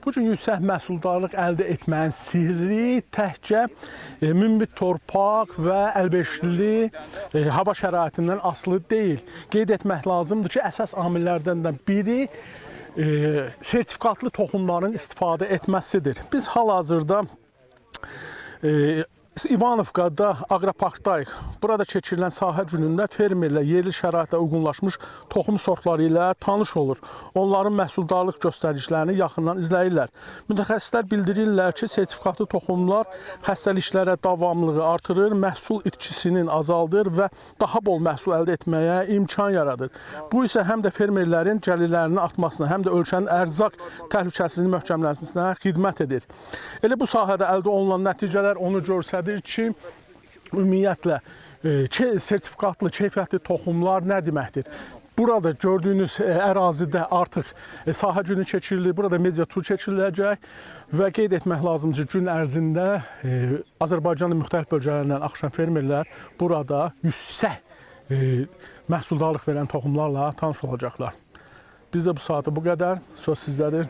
Bu cür yüksək məhsuldarlıq əldə etməyin sirri təkcə münbit torpaq və əlverişli hava şəraitindən asılı deyil. Qeyd etmək lazımdır ki, əsas amillərdən də biri sertifikatlı toxumların istifadə etməsidir. Biz hal-hazırda İvanovkada aqroparkdayıq. Burada keçirilən sahə günündə fermerlər yerli şəraitlə uyğunlaşmış toxum sortları ilə tanış olur. Onların məhsuldarlıq göstəricilərini yaxından izləyirlər. Mütəxəssislər bildirirlər ki, sertifikatlı toxumlar xəstəliklərə davamlılığı artırır, məhsul itkisinin azaldır və daha bol məhsul əldə etməyə imkan yaradır. Bu isə həm də fermerlərin gəlirlərinin artmasına, həm də ölkənin ərzaq təhlükəsizliyinin möhkəmlənməsinə xidmət edir. Elə bu sahədə əldə olunan nəticələr onu göstərir ki, ümumiyyətlə sertifikatlı, keyfiyyətli toxumlar nə deməkdir? Burada gördüyünüz ərazidə artıq sahə günü keçirilir, burada media tur keçiriləcək və qeyd etmək lazımdır ki, gün ərzində Azərbaycanın müxtəlif bölgələrindən axışan fermerlər burada yüksək məhsuldarlıq verən toxumlarla tanış olacaqlar. Biz də bu saatı bu qədər. Söz sizdədir.